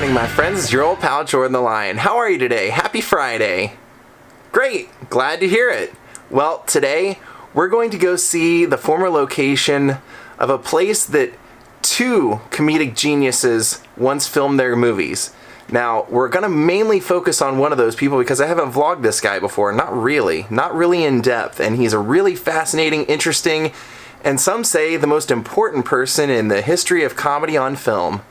morning, my friends. It's your old pal Jordan the Lion. How are you today? Happy Friday. Great. Glad to hear it. Well, today we're going to go see the former location of a place that two comedic geniuses once filmed their movies. Now, we're going to mainly focus on one of those people because I haven't vlogged this guy before. Not really in depth. And he's a really fascinating, interesting, and some say the most important person in the history of comedy on film.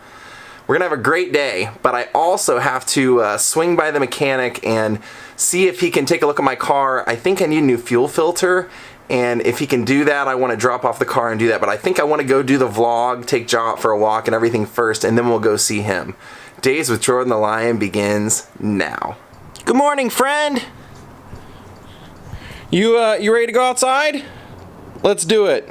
We're going to have a great day, but I also have to swing by the mechanic and see if he can take a look at my car. I think I need a new fuel filter, and if he can do that, I want to drop off the car and do that. But I think I want to go do the vlog, take Joe out for a walk and everything first, and then we'll go see him. Daze with Jordan the Lion begins now. Good morning, friend! You ready to go outside? Let's do it.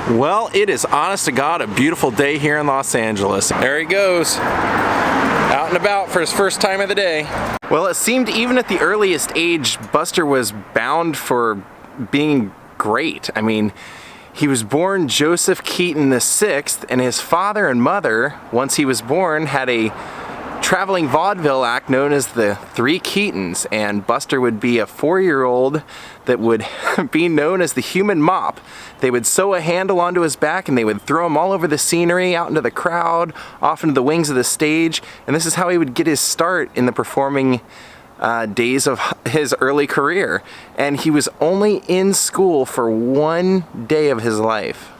Well, it is honest to God a beautiful day here in Los Angeles. There he goes, out and about for his first time of the day. Well, it seemed even at the earliest age, Buster was bound for being great. I mean, he was born Joseph Keaton VI, and his father and mother, once he was born, had a traveling vaudeville act known as the Three Keatons, and Buster would be a 4-year-old that would be known as the human mop. They would sew a handle onto his back and they would throw him all over the scenery, out into the crowd, off into the wings of the stage, and this is how he would get his start in the performing days of his early career. And he was only in school for 1 day of his life.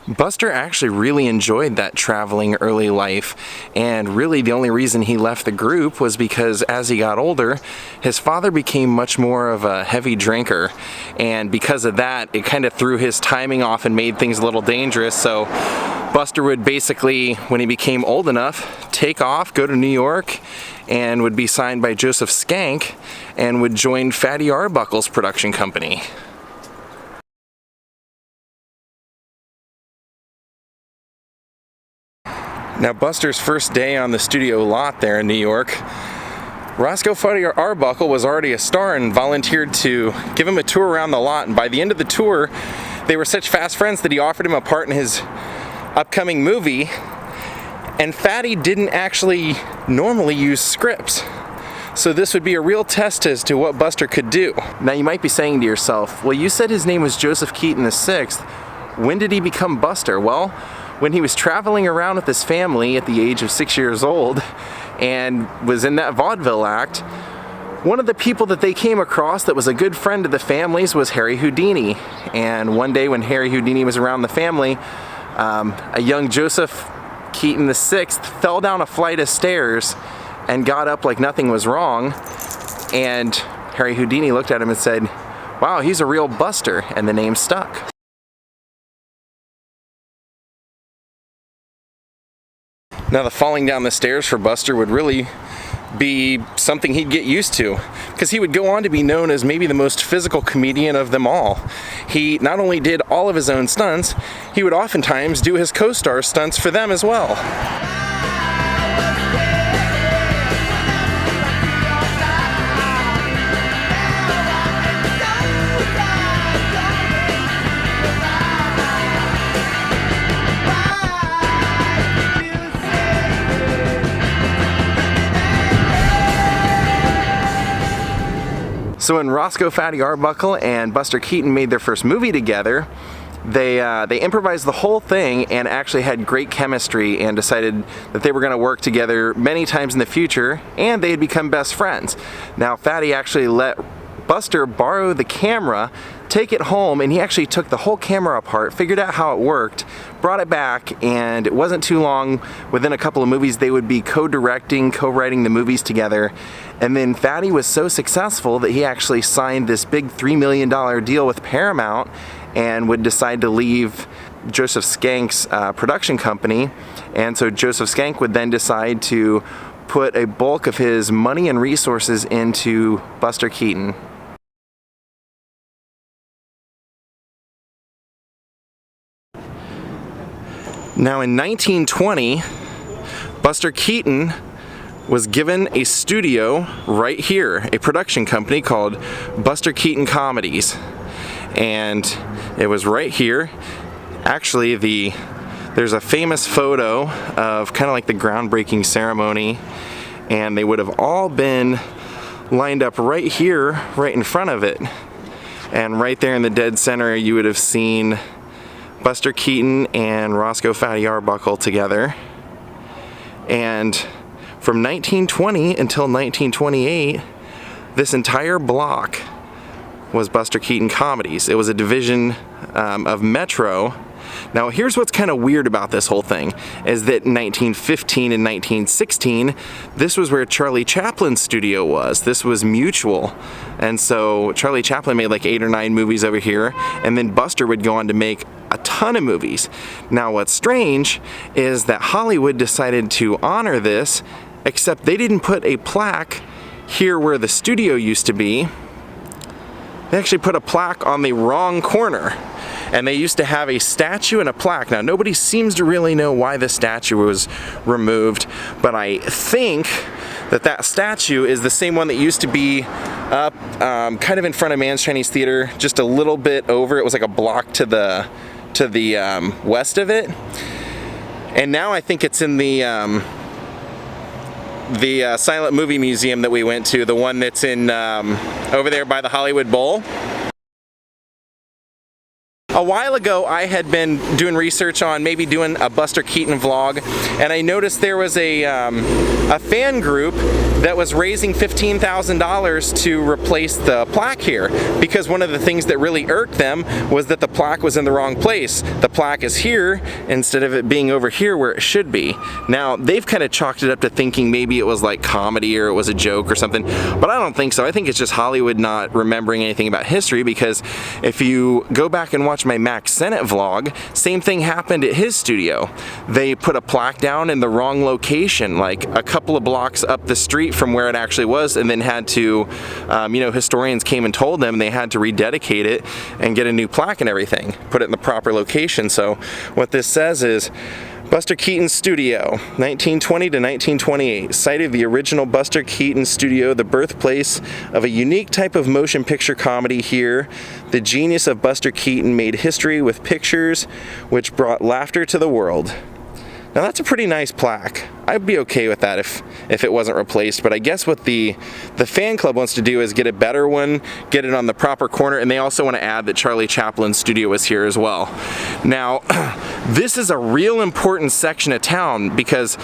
Buster actually really enjoyed that traveling early life, and really the only reason he left the group was because as he got older, his father became much more of a heavy drinker, and because of that, it kind of threw his timing off and made things a little dangerous. So Buster would basically, when he became old enough, take off, go to New York, and would be signed by Joseph Skank and would join Fatty Arbuckle's production company. Now, Buster's first day on the studio lot there in New York, Roscoe Fatty Arbuckle was already a star and volunteered to give him a tour around the lot, and by the end of the tour, they were such fast friends that he offered him a part in his upcoming movie, and Fatty didn't actually normally use scripts. So this would be a real test as to what Buster could do. Now you might be saying to yourself, well, you said his name was Joseph Keaton VI. When did he become Buster? Well, when he was traveling around with his family at the age of 6 years old and was in that vaudeville act, one of the people that they came across that was a good friend of the family's was Harry Houdini. And one day when Harry Houdini was around the family, a young Joseph Keaton VI fell down a flight of stairs and got up like nothing was wrong. And Harry Houdini looked at him and said, "Wow, he's a real Buster," and the name stuck. Now, the falling down the stairs for Buster would really be something he'd get used to, because he would go on to be known as maybe the most physical comedian of them all. He not only did all of his own stunts, he would oftentimes do his co-star stunts for them as well. So when Roscoe Fatty Arbuckle and Buster Keaton made their first movie together, they improvised the whole thing and actually had great chemistry and decided that they were going to work together many times in the future, and they had become best friends. Now, Fatty actually let Buster borrow the camera, take it home, and he actually took the whole camera apart, figured out how it worked, brought it back, and it wasn't too long, within a couple of movies, they would be co-directing, co-writing the movies together. And then Fatty was so successful that he actually signed this big $3 million deal with Paramount and would decide to leave Joseph Skank's production company. And so Joseph Skank would then decide to put a bulk of his money and resources into Buster Keaton. Now in 1920, Buster Keaton was given a studio right here, a production company called Buster Keaton Comedies. And It was right here. Actually, there's a famous photo of kind of like the groundbreaking ceremony, and they would have all been lined up right here, right in front of it. And right there in the dead center, you would have seen Buster Keaton and Roscoe Fatty Arbuckle together. And from 1920 until 1928, this entire block was Buster Keaton Comedies. It was a division of Metro. Now here's what's kind of weird about this whole thing, is that in 1915 and 1916, this was where Charlie Chaplin's studio was. This was Mutual. And so Charlie Chaplin made like 8 or 9 movies over here, and then Buster would go on to make a ton of movies. Now what's strange is that Hollywood decided to honor this, except they didn't put a plaque here where the studio used to be. They actually put a plaque on the wrong corner. And they used to have a statue and a plaque. Now nobody seems to really know why the statue was removed, but I think that that statue is the same one that used to be up kind of in front of Mann's Chinese Theater, just a little bit over. It was like a block to the west of it. And now I think it's in the Silent Movie Museum that we went to, the one that's in over there by the Hollywood Bowl. A while ago, I had been doing research on maybe doing a Buster Keaton vlog, and I noticed there was a fan group that was raising $15,000 to replace the plaque here, because one of the things that really irked them was that the plaque was in the wrong place. The plaque is here instead of it being over here where it should be. Now, they've kind of chalked it up to thinking maybe it was like comedy or it was a joke or something, but I don't think so. I think it's just Hollywood not remembering anything about history, because if you go back and watch my Max Sennett vlog, same thing happened at his studio. They put a plaque down in the wrong location, like a couple of blocks up the street from where it actually was, and then had to, you know, historians came and told them they had to rededicate it and get a new plaque and everything, put it in the proper location. So what this says is, Buster Keaton Studio, 1920 to 1928, site of the original Buster Keaton Studio, the birthplace of a unique type of motion picture comedy here. The genius of Buster Keaton made history with pictures which brought laughter to the world. Now that's a pretty nice plaque. I'd be okay with that if it wasn't replaced, but I guess what the fan club wants to do is get a better one, get it on the proper corner, and they also want to add that Charlie Chaplin's studio was here as well. Now, this is a real important section of town, because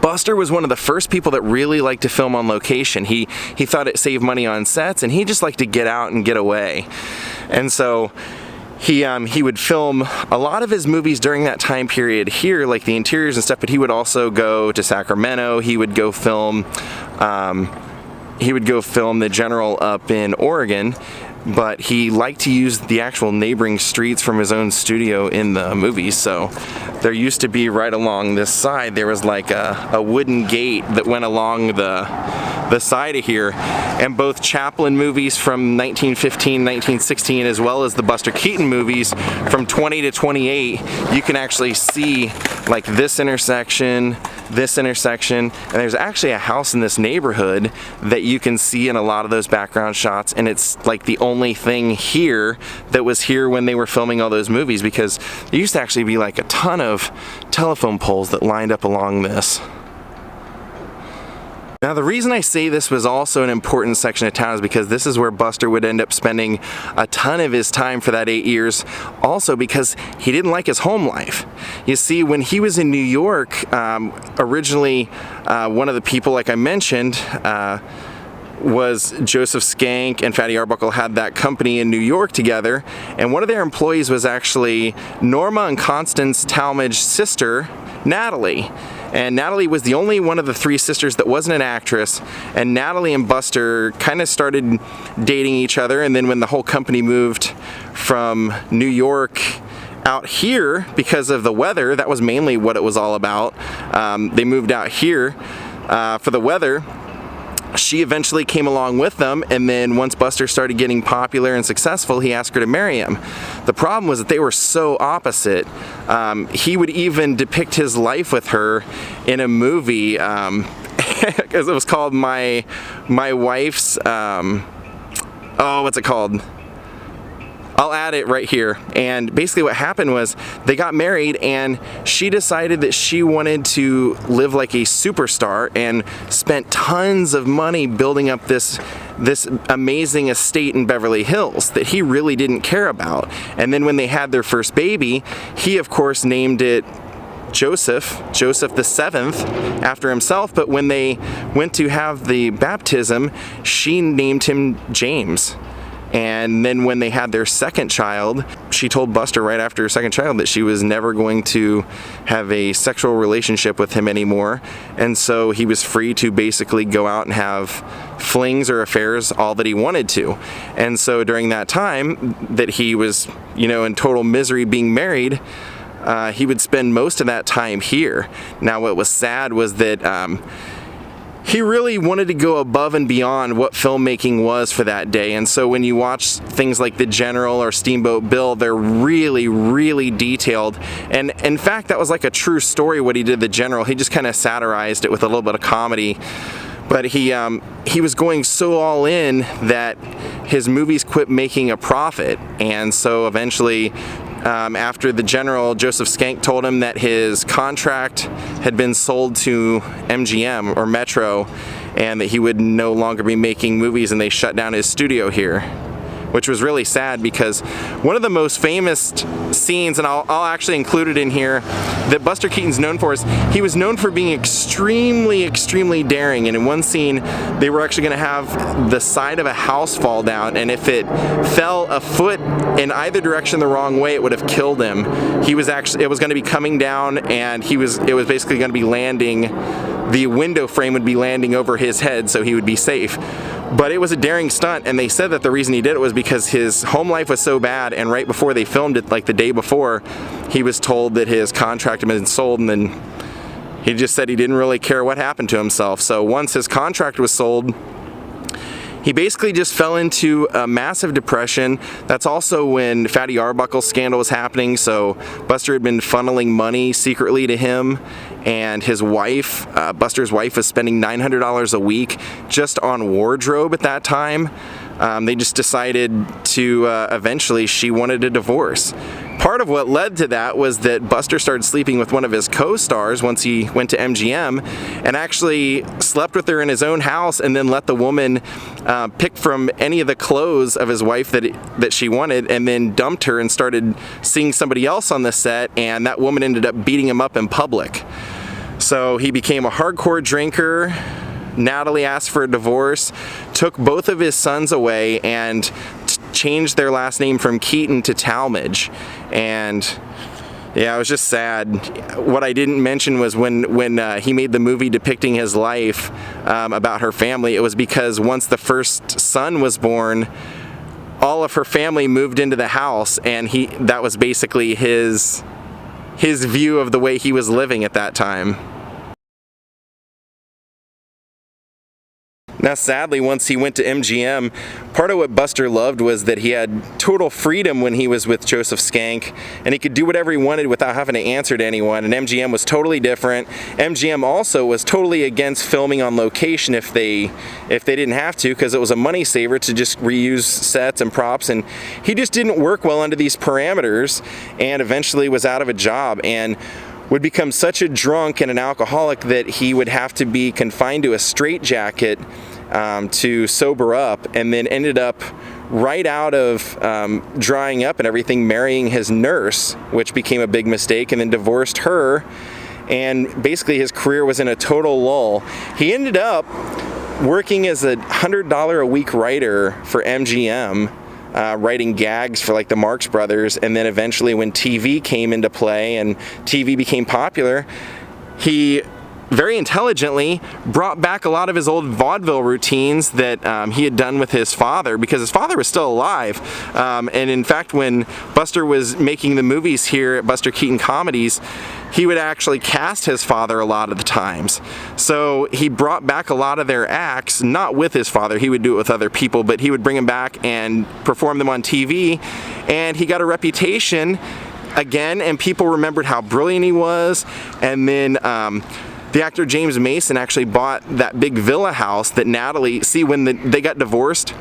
Buster was one of the first people that really liked to film on location. He thought it saved money on sets, and he just liked to get out and get away. And so he would film a lot of his movies during that time period here, like the interiors and stuff, but he would also go to Sacramento. He would go film The General up in Oregon, but he liked to use the actual neighboring streets from his own studio in the movies. So there used to be, right along this side, there was like a wooden gate that went along the side of here, and both Chaplin movies from 1915, 1916, as well as the Buster Keaton movies from 20 to 28, you can actually see like this intersection, and there's actually a house in this neighborhood that you can see in a lot of those background shots, and it's like the only thing here that was here when they were filming all those movies, because there used to actually be like a ton of telephone poles that lined up along this. Now the reason I say this was also an important section of town is because this is where Buster would end up spending a ton of his time for that 8 years, also because he didn't like his home life. You see, when he was in New York, originally one of the people, like I mentioned, was Joseph Skank and Fatty Arbuckle had that company in New York together, and one of their employees was actually Norma and Constance Talmadge's sister, Natalie. And Natalie was the only one of the 3 sisters that wasn't an actress, and Natalie and Buster kind of started dating each other, and then when the whole company moved from New York out here because of the weather, that was mainly what it was all about. They moved out here for the weather. She eventually came along with them, and then once Buster started getting popular and successful, he asked her to marry him. The problem was that they were so opposite. He would even depict his life with her in a movie, because it was called My Wife's, oh, what's it called? I'll add it right here. And basically what happened was they got married, and she decided that she wanted to live like a superstar and spent tons of money building up this amazing estate in Beverly Hills that he really didn't care about. And then when they had their first baby, he of course named it Joseph the 7th, after himself, but when they went to have the baptism, she named him James. And then when they had their second child, she told Buster right after her second child that she was never going to have a sexual relationship with him anymore. And so he was free to basically go out and have flings or affairs all that he wanted to. And so during that time that he was, you know, in total misery being married, he would spend most of that time here. Now what was sad was that he really wanted to go above and beyond what filmmaking was for that day. And so when you watch things like The General or Steamboat Bill, they're really, really detailed. And in fact, that was like a true story what he did, The General. He just kind of satirized it with a little bit of comedy. But he was going so all in that his movies quit making a profit. And so eventually, after The General, Joseph Skank told him that his contract had been sold to MGM or Metro, and that he would no longer be making movies, and they shut down his studio here, which was really sad because one of the most famous scenes, and I'll actually include it in here, that Buster Keaton's known for is he was known for being extremely, extremely daring. And in one scene, they were actually going to have the side of a house fall down, and if it fell a foot in either direction the wrong way, it would have killed him. It was going to be coming down, and it was basically going to be landing, the window frame would be landing over his head, so he would be safe. But it was a daring stunt, and they said that the reason he did it was because his home life was so bad, and right before they filmed it, like the day before, he was told that his contract had been sold, and then he just said he didn't really care what happened to himself. So once his contract was sold, he basically just fell into a massive depression. That's also when Fatty Arbuckle's scandal was happening, so Buster had been funneling money secretly to him, and his wife, Buster's wife, was spending $900 a week just on wardrobe at that time. They just decided to, eventually, she wanted a divorce. Part of what led to that was that Buster started sleeping with one of his co-stars once he went to MGM, and actually slept with her in his own house, and then let the woman pick from any of the clothes of his wife that she wanted, and then dumped her and started seeing somebody else on the set, and that woman ended up beating him up in public. So he became a hardcore drinker. Natalie asked for a divorce, took both of his sons away, and changed their last name from Keaton to Talmadge. And yeah, it was just sad. What I didn't mention was when he made the movie depicting his life about her family, it was because once the first son was born, all of her family moved into the house, and that was basically his view of the way he was living at that time. Now sadly, once he went to MGM, part of what Buster loved was that he had total freedom when he was with Joseph Skank, and he could do whatever he wanted without having to answer to anyone, and MGM was totally different. MGM also was totally against filming on location if they didn't have to, because it was a money saver to just reuse sets and props, and he just didn't work well under these parameters, and eventually was out of a job, and would become such a drunk and an alcoholic that he would have to be confined to a straitjacket to sober up, and then ended up right out of drying up and everything marrying his nurse, which became a big mistake, and then divorced her, and basically his career was in a total lull. He ended up working as a $100 a week writer for MGM, writing gags for like the Marx Brothers, and then eventually when TV came into play and TV became popular, he very intelligently brought back a lot of his old vaudeville routines that he had done with his father, because his father was still alive. And in fact, when Buster was making the movies here at Buster Keaton Comedies, he would actually cast his father a lot of the times. So he brought back a lot of their acts, not with his father, he would do it with other people, but he would bring them back and perform them on TV, and he got a reputation again, and people remembered how brilliant he was. And then the actor James Mason actually bought that big villa house that Natalie, see when they got divorced,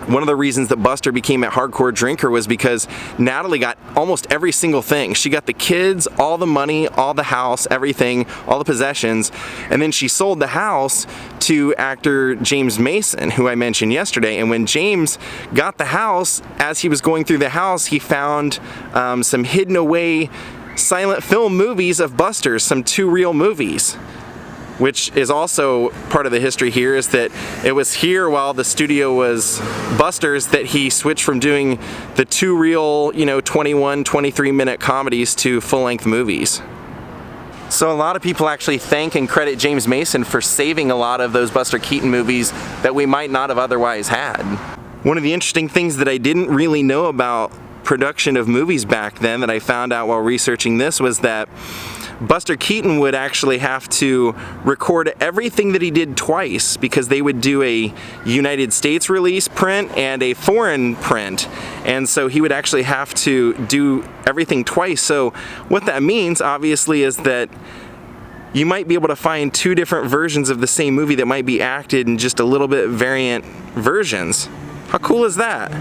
one of the reasons that Buster became a hardcore drinker was because Natalie got almost every single thing. She got the kids, all the money, all the house, everything, all the possessions, and then she sold the house to actor James Mason, who I mentioned yesterday. And when James got the house, as he was going through the house, he found some hidden away silent film movies of Buster's, some 2 real movies. Which is also part of the history here, is that it was here while the studio was Buster's that he switched from doing the 2 real, 21, 23-minute comedies to full-length movies. So a lot of people actually thank and credit James Mason for saving a lot of those Buster Keaton movies that we might not have otherwise had. One of the interesting things that I didn't really know about production of movies back then that I found out while researching this was that Buster Keaton would actually have to record everything that he did twice, because they would do a United States release print and a foreign print, and so he would actually have to do everything twice. So what that means obviously is that you might be able to find 2 different versions of the same movie that might be acted in just a little bit variant versions. How cool is that?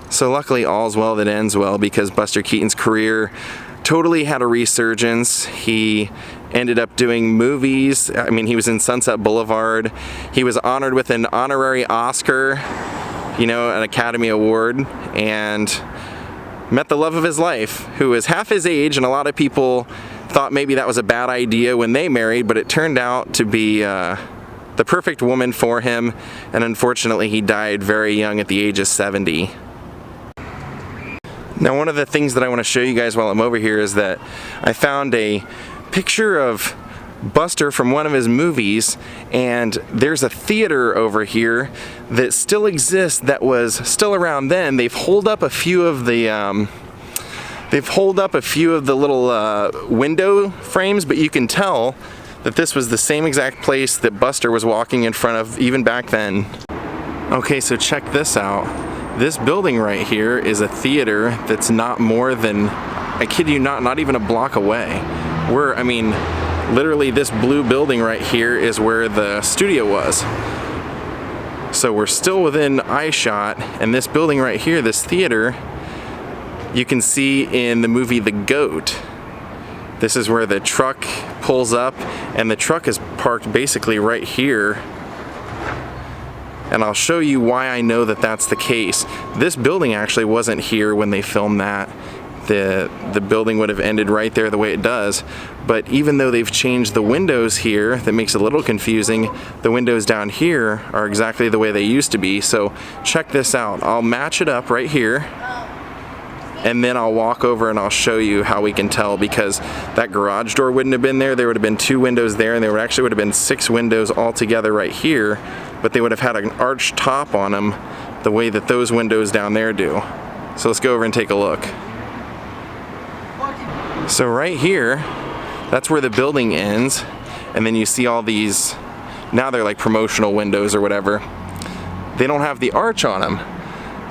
So luckily all's well that ends well, because Buster Keaton's career totally had a resurgence. He ended up doing movies. I mean, he was in Sunset Boulevard. He was honored with an honorary Oscar, an Academy Award, and met the love of his life, who was half his age, and a lot of people thought maybe that was a bad idea when they married, but it turned out to be the perfect woman for him, and unfortunately he died very young at the age of 70. Now, one of the things that I want to show you guys while I'm over here is that I found a picture of Buster from one of his movies, and there's a theater over here that still exists that was still around then. They've holed up a few of the little window frames, but you can tell that this was the same exact place that Buster was walking in front of even back then. Okay, so check this out. This building right here is a theater that's not more than, I kid you not even a block away. Literally this blue building right here is where the studio was. So we're still within eyeshot, and this building right here, this theater, you can see in the movie The Goat. This is where the truck pulls up, and the truck is parked basically right here. And I'll show you why I know that that's the case. This building actually wasn't here when they filmed that. The building would have ended right there the way it does. But even though they've changed the windows here, that makes it a little confusing, the windows down here are exactly the way they used to be. So check this out. I'll match it up right here, and then I'll walk over and I'll show you how we can tell, because that garage door wouldn't have been there. There would have been 2 windows there, and there would have been 6 windows altogether right here, but they would have had an arched top on them the way that those windows down there do. So let's go over and take a look. So right here, that's where the building ends, and then you see all these, now they're like promotional windows or whatever. They don't have the arch on them.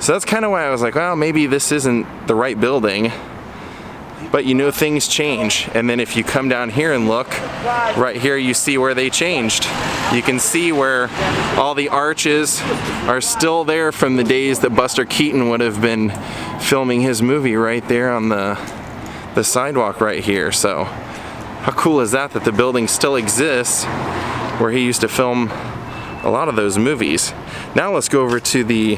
So that's kind of why I was like, well, maybe this isn't the right building. But things change. And then if you come down here and look, right here you see where they changed. You can see where all the arches are still there from the days that Buster Keaton would have been filming his movie right there on the sidewalk right here. So how cool is that the building still exists where he used to film a lot of those movies. Now let's go over to the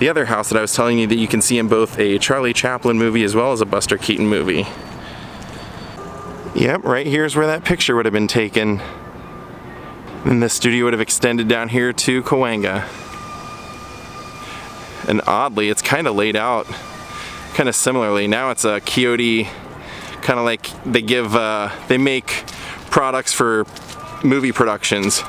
other house that I was telling you that you can see in both a Charlie Chaplin movie as well as a Buster Keaton movie. Yep, right here's where that picture would have been taken. And the studio would have extended down here to Cahuenga. And oddly, it's kind of laid out kind of similarly. Now it's a Quixote, kind of like they make products for movie productions.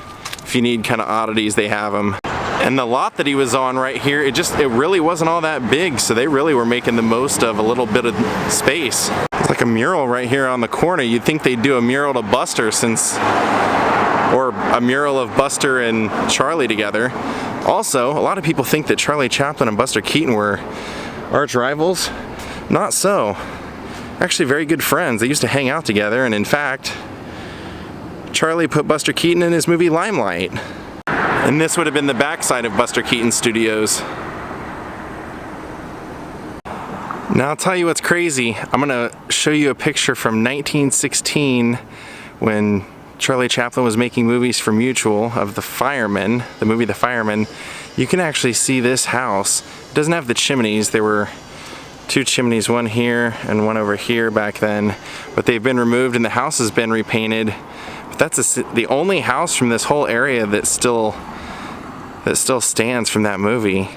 If you need kind of oddities, they have them. And the lot that he was on right here, it really wasn't all that big, so they really were making the most of a little bit of space. It's like a mural right here on the corner. You'd think they'd do a mural to Buster or a mural of Buster and Charlie together. Also, a lot of people think that Charlie Chaplin and Buster Keaton were arch rivals. Not so. Actually very good friends. They used to hang out together, and in fact, Charlie put Buster Keaton in his movie Limelight. And this would have been the backside of Buster Keaton Studios. Now I'll tell you what's crazy. I'm gonna show you a picture from 1916 when Charlie Chaplin was making movies for Mutual of The Fireman, the movie The Fireman. You can actually see this house. It doesn't have the chimneys. There were 2 chimneys, one here and one over here back then, but they've been removed and the house has been repainted. But that's the only house from this whole area that still stands from that movie.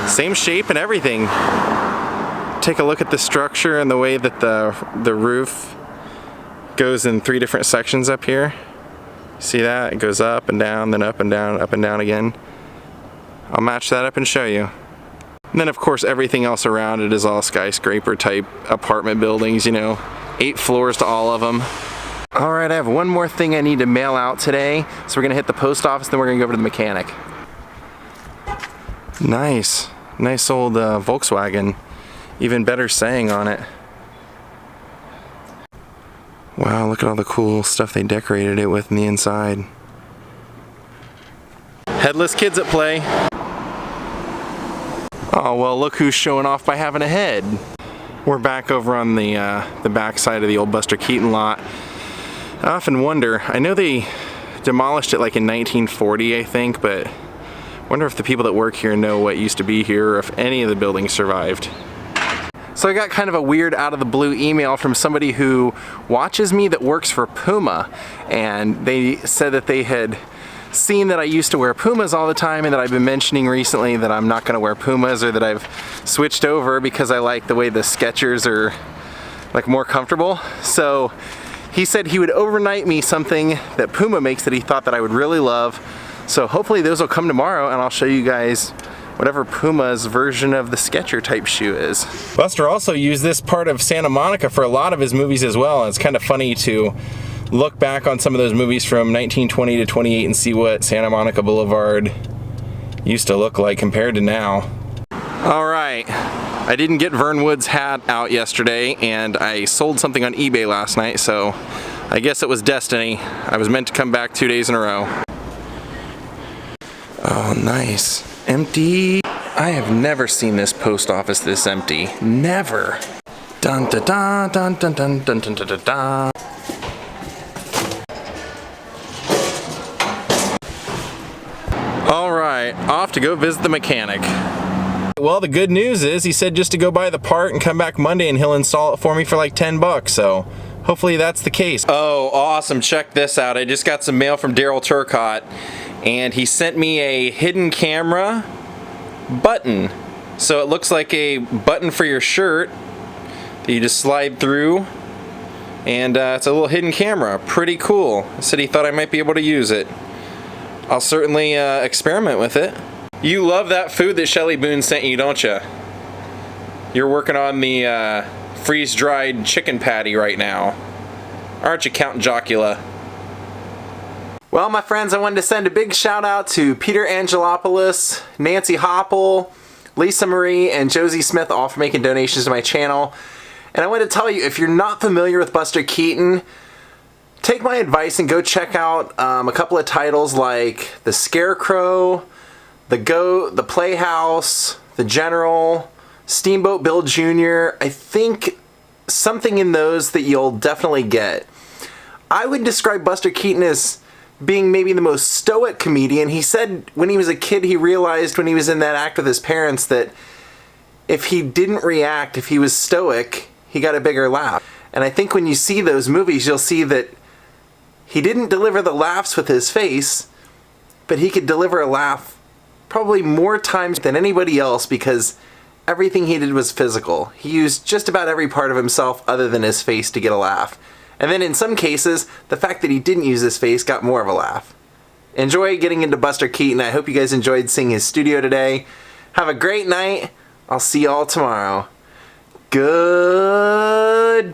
Same shape and everything. Take a look at the structure and the way that the roof goes in 3 different sections up here. See that? It goes up and down, then up and down again. I'll match that up and show you. And then of course everything else around it is all skyscraper type apartment buildings, you know, 8 floors to all of them. Alright, I have one more thing I need to mail out today. So we're gonna hit the post office, then we're gonna go over to the mechanic. Nice old Volkswagen. Even better saying on it. Wow, look at all the cool stuff they decorated it with in the inside. Headless kids at play. Oh well, look who's showing off by having a head. We're back over on the back side of the old Buster Keaton lot. I often wonder, I know they demolished it like in 1940 I think, but I wonder if the people that work here know what used to be here or if any of the buildings survived. So I got kind of a weird out of the blue email from somebody who watches me that works for Puma, and they said that they had seen that I used to wear Pumas all the time and that I've been mentioning recently that I'm not going to wear Pumas, or that I've switched over because I like the way the Skechers are like more comfortable. So he said he would overnight me something that Puma makes that he thought that I would really love. So hopefully those will come tomorrow and I'll show you guys whatever Puma's version of the Skecher type shoe is. Buster also used this part of Santa Monica for a lot of his movies as well, and it's kind of funny to look back on some of those movies from 1920 to 28 and see what Santa Monica Boulevard used to look like compared to now. Alright, I didn't get Vern Wood's hat out yesterday and I sold something on eBay last night, so I guess it was destiny. I was meant to come back 2 days in a row. Oh, nice. Empty. I have never seen this post office this empty. Never. Dun dun dun dun dun dun dun dun dun dun. Alright, off to go visit the mechanic. Well, the good news is he said just to go buy the part and come back Monday and he'll install it for me for like 10 bucks, so hopefully that's the case. Oh, awesome. Check this out. I just got some mail from Daryl Turcotte, and he sent me a hidden camera button. So it looks like a button for your shirt that you just slide through, and it's a little hidden camera. Pretty cool. He said he thought I might be able to use it. I'll certainly experiment with it. You love that food that Shelley Boone sent you, don't you? You're working on the freeze-dried chicken patty right now, aren't you, Count Jocula? Well, my friends, I wanted to send a big shout out to Peter Angelopoulos, Nancy Hopple, Lisa Marie, and Josie Smith, all for making donations to my channel. And I want to tell you, if you're not familiar with Buster Keaton, take my advice and go check out a couple of titles like The Scarecrow, The Goat, The Playhouse, The General, Steamboat Bill Jr. I think something in those that you'll definitely get. I would describe Buster Keaton as being maybe the most stoic comedian. He said when he was a kid he realized when he was in that act with his parents that if he didn't react, if he was stoic, he got a bigger laugh. And I think when you see those movies, you'll see that he didn't deliver the laughs with his face, but he could deliver a laugh probably more times than anybody else because everything he did was physical. He used just about every part of himself other than his face to get a laugh. And then in some cases, the fact that he didn't use his face got more of a laugh. Enjoy getting into Buster Keaton. I hope you guys enjoyed seeing his studio today. Have a great night. I'll see y'all tomorrow. Goodbye.